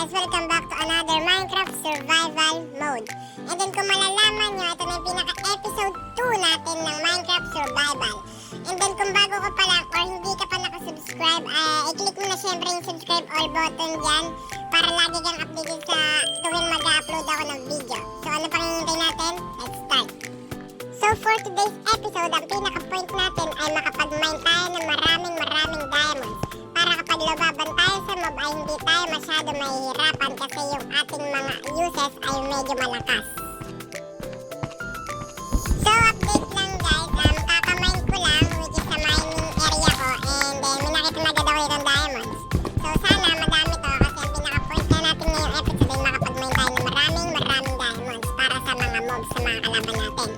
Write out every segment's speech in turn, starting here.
guys! Welcome back to another Minecraft Survival Mode. And then kung malalaman nyo, ito na yung pinaka-episode 2 natin ng Minecraft Survival. And then kung bago ka pa lang or hindi ka pa nakasubscribe, i-click mo na syempre yung subscribe all button dyan para lagi kang updated sa tuwing mag-upload ako ng video. So ano pang hihintay natin? Let's start! So for today's episode, ang pinaka-point natin ay makapag-mine tayo ng maraming diamonds. Para kapag lumaban tayo sa mob ay hindi tayo masyado mahihirapan kasi yung ating mga uses ay medyo malakas. So update lang guys, kakamine ko lang which is sa mining area ko and then may nakita na agad ako itong diamonds. So sana madami to kasi ang pinaka-point na natin ngayong episode ay makapag-mine tayo ng maraming diamonds para sa mga mobs sa mga kalaban natin.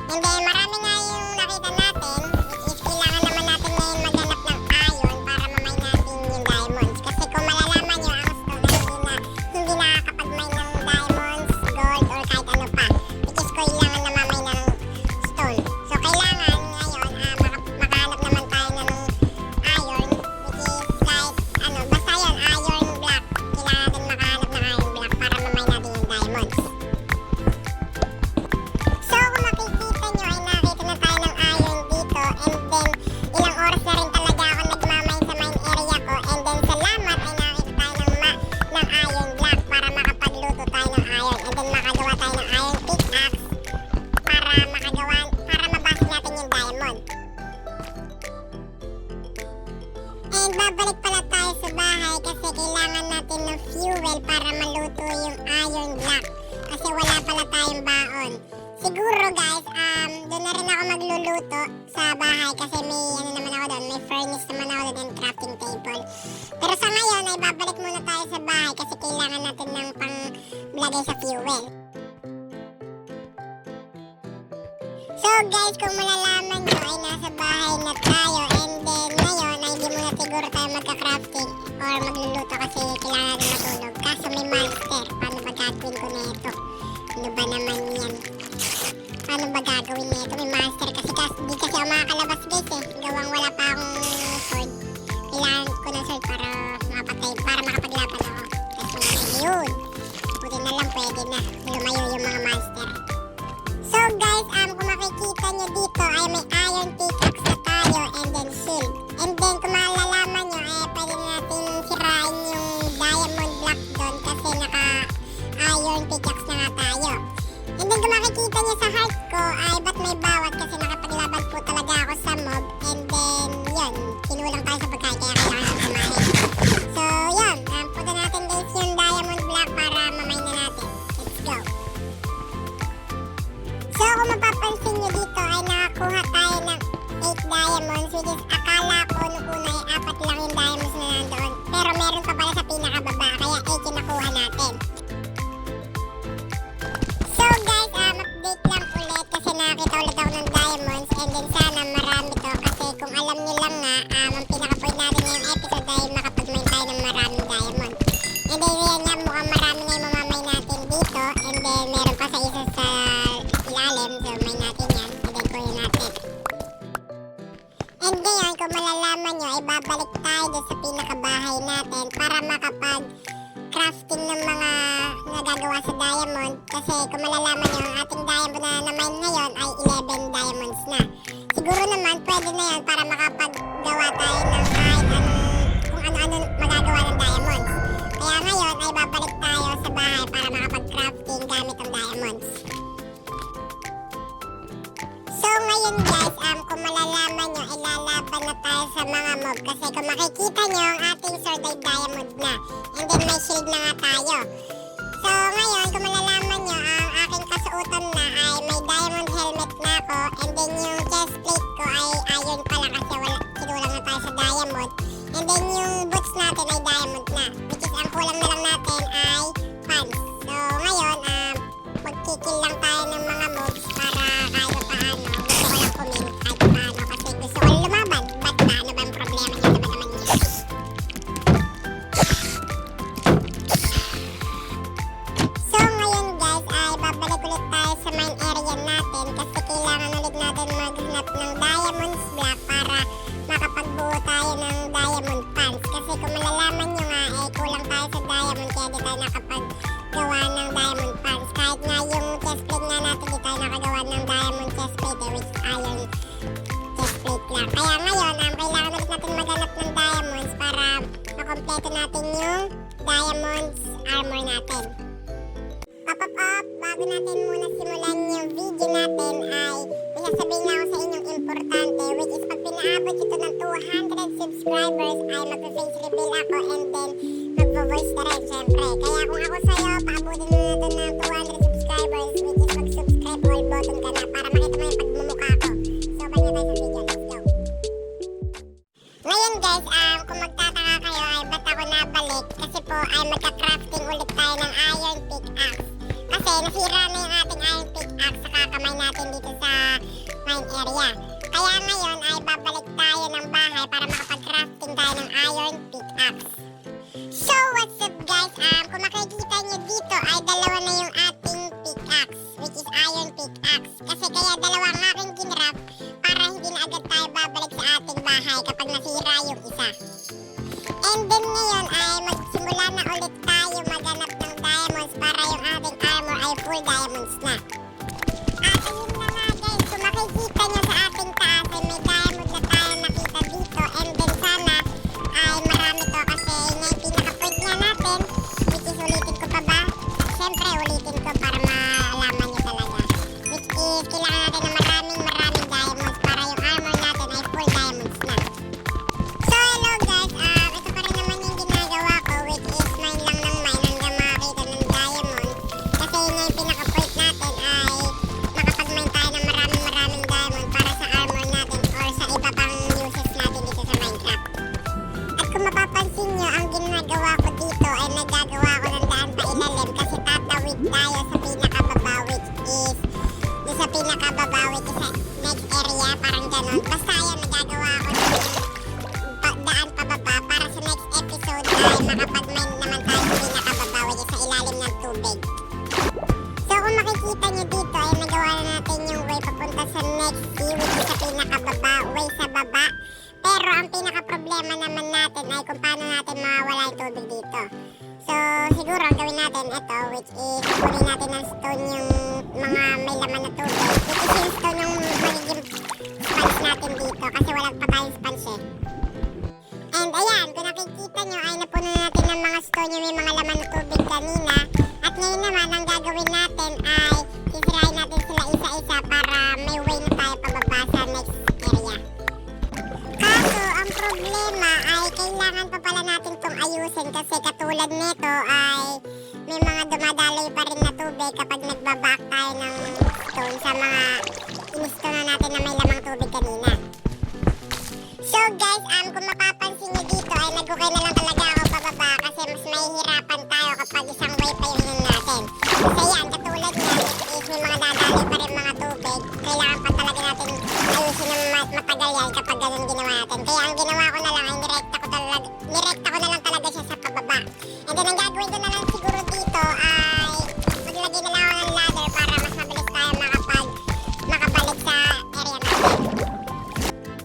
And then marami nga yung nakita natin which is kailangan naman natin ngayon maghanap ng iron para mamay natin yung diamonds. Kasi kung malalaman nyo ang stone na hindi nakakapag-mine ng diamonds, gold, or kahit ano pa. Which is kailangan na mamay ng stone. So kailangan ngayon makahanap naman tayo ng iron which is kahit ano, basta yun, iron block. Kailangan natin makahanap ng iron block para mamay natin yung diamonds. So kung makikita nyo ay nakita na tayo ng iron dito and then ilang oras na rin talaga ako nagmamine sa mine area ko and then salamat ay nakita tayo ng iron block para makapagluto tayo ng iron and then makagawa tayo ng iron pickaxe para mabasa natin yung diamond. And babalik pala tayo sa bahay kasi kailangan natin ng fuel para maluto yung iron block kasi wala pala tayong baon. Siguro guys, doon na rin ako magluluto sa bahay kasi may ano naman ako doon, may furnace naman ako doon and crafting table. Pero sa ngayon ay babalik muna tayo sa bahay kasi kailangan natin ng panglagay sa fuel. So guys, kung malalaman nyo ay nasa bahay na tayo and then ngayon ay hindi muna siguro tayo magka-crafting or magluluto kasi kailangan natin matulog. Kaso may monster, paano ba gagawin ko na ito? Ano ba naman yan? Paano ba gagawin nito? May monster kasi di kasi ako makakalabas guys eh. Gawang wala pa akong sword. Kailangan ko ng sword para makapaglaban ako. Kasi yun. Buti na lang pwede na. Lumayo yung mga monster. So guys, kung makikita nyo dito ay may iron pickaxe na tayo and then shield. And then kung malalaman nyo pwede natin sirain yung diamond block doon kasi naka-iron pickaxe na nga tayo. And then kung makikita nyo sa heart ko ay ba't may bawat kasi nakapaglaban po talaga ako sa mob. And then yun, kinulang tayo sa pagkain kaya kailangan kumain. So yun, punta natin guys yung diamond block para mamay na natin. Let's go. So kung mapapansin nyo dito ay nakakuha tayo ng 8 diamonds which is akala ko nung una ay 4 lang yung diamonds na nandoon. Pero meron pa pala sa pinakababa kaya 8 yung nakuha natin. So guys, update lang ulit kasi nakakita ulit ako ng diamonds and then sana marami to kasi kung alam nyo lang nga, ang pinaka-point natin ngayong episode ay makapag-mine tayo ng maraming diamond. And then yan nga, mukhang marami na yung mamamay natin dito and then meron pa sa isa sa ilalim, so mine natin yan and then kunin natin. And ngayon, kung malalaman nyo, ay babalik tayo doon sa pinakabahay natin para makapag-crafting ng mga nagagawa sa diamond kasi kung malalaman nyo, ang ating diamond na na-mine ngayon ay 11 diamonds na. Siguro naman pwede na yan para makapaggawa tayo ng kahit kung ano-ano magagawa ng diamonds. Kaya ngayon ay babalik tayo sa bahay para makapag-crafting gamit ang diamonds. So ngayon guys, kung malalaman nyo, ilalaban na tayo sa mga mob kasi kung makikita nyo, ang ating sword ay diamond na and then may shield na nga tayo. So ngayon, kung malalaman nyo, ang aking kasuotan na ay may diamond helmet na ako and then yung chest plate ko ay iron pala kasi kinulang na tayo sa diamond and then yung boots natin ay diamond na which is ang kulang na lang natin ay pants. So ngayon, magkikil lang tayo ng mga mobs para kahit pa paano gusto ko lang kumin kahit pa paano kasi gusto ko lumaban. Ba't ba? Ano ba ang problema niya? Ano ba naman niya? So ngayon guys ay babalik ulit tayo sa mine area natin kasi kailangan ulit natin maghanap ng diamonds block para makapagbuo tayo ng diamond pants kasi kung malalaman nyo nga kulang tayo sa diamond diamond kaya di tayo nakapaggawa ng diamond pants. Kahit nga yung chestplate nga natin di tayo nakagawa ng diamond chestplate which is iron chestplate lang. Kaya ngayon, kailangan ulit natin maghanap ng diamonds para makompleto natin yung diamonds armor natin. Up, bago natin muna simulan yung video natin ay may sasabihin na ako sa inyong importante which is pag pinaabot ito ng 200 subscribers ay mag-face reveal ako and then mag-voice na rin syempre. Kaya kung ako sa'yo, paabutin mo na ito ng 200 subscribers which is mag-subscribe all button ka na para makita mo yung pagmumukha ko. So, balik na tayo sa video. Let's go! Ngayon guys, kung magtataka kayo ay ba't ako nabalik? Kasi po ay magka-crafting ulit tayo ng iron pickaxe. Kasi nasira na yung ating iron pickaxe sa kakamay natin dito sa mine area. Kaya ngayon ay babalik tayo ng bahay para makapag-crafting tayo ng iron pickaxe. So what's up guys, kung makikita nyo dito ay dalawa na yung ating pickaxe which is iron pickaxe. Kasi kaya dalawa ang aking kinraft para hindi na agad tayo babalik sa ating bahay kapag nasira yung isa. And then ngayon ay magsimula na ulit tayo maghanap ng diamonds para yung ating armor ay full diamonds na. At ayun na nga guys, kung makikita nyo sa ating taas ay may diamond na tayo nakita dito and then sana ay marami to kasi yun yung pinaka-point nga natin which is ulitin ko pa ba? Siyempre ulitin ko para malaman nyo talaga which is kailangan natin na maraming diamonds para yung armor natin ay full diamonds na. So hello guys, ito pa rin naman yung ginagawa ko which is mine lang ng mine hanggang makakita ng diamond kasi yun yung pinaka-point natin ay makapag-mine tayo ng maraming diamond para sa armor natin or sa iba pang uses natin dito sa Minecraft. At kung mapapansin nyo, ang ginagawa ko dito ay nagagawa ko ng daan pa ilalim kasi tatawid tayo sa pinakababa which is sa pinakababa which is sa next area parang ganon. Basta yan, nagagawa ko ng daan pababa para sa next episode ay makapag-mine naman tayo sa pinakababa which is sa ilalim ng tubig. So kung makikita nyo dito ay nagawa na natin yung way papunta sa next sea which is sa pinakababa, way sa baba. Pero ang pinaka-problema naman natin ay kung paano natin mawawala yung tubig dito. So siguro ang gawin natin ito which is kunin natin ng stone yung mga may laman na tubig which is yung stone yung magiging sponge natin dito kasi wala pa tayong sponge eh. And ayan, kung nakikita nyo ay napuno natin ng mga stone yung may mga laman na tubig kanina. At ngayon naman, ang gagawin natin ay sisirain natin sila isa-isa para may way na tayo pababa sa next area. Kaso, ang problema ay kailangan pa pala natin itong ayusin kasi katulad nito ay may mga dumadaloy pa rin na tubig kapag nagbaback tayo ng stone sa mga inisto na natin na may lamang tubig kanina. So guys, kung mapapansin nyo dito ay nag-okay na lang talaga ako pababa kasi mas mahihirapan tayo kapag isang way pa yung yun natin. Kasi yan, katulad yan, is may mga dadali pa rin mga tubig. Kailangan pa talaga natin ayusin ng matagal yan kapag ganun ginawa natin. Kaya ang ginawa ko na lang ay nirekta ko na lang talaga siya sa pababa. And then ang gagawin ko na lang siguro dito ay maglagay na lang ako ng ladder para mas mabilis tayo makabalik sa area natin.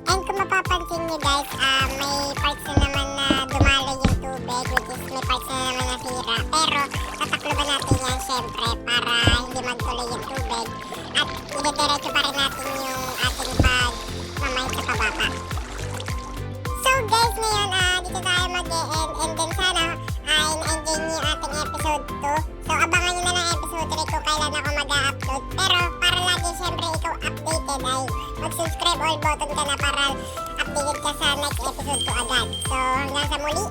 And kung mapapansin nyo guys, may parts na naman na dumaloy yung tubig which is may parts na naman nasira. Pero tatakloban natin yan syempre para hindi magtuloy yung tubig at idediretso pa rin natin yung ating pag-mamine sa pababa. So guys, ngayon dito tayo mag-e-end and then sana ay na-enjoy nyo yung ating episode 2. So abangan nyo na ng episode 3 kung kailan ako mag-upload. Pero para lagi syempre ikaw updated ay mag-subscribe all button ka na para updated ka sa next episode ko agad. So hanggang sa muli,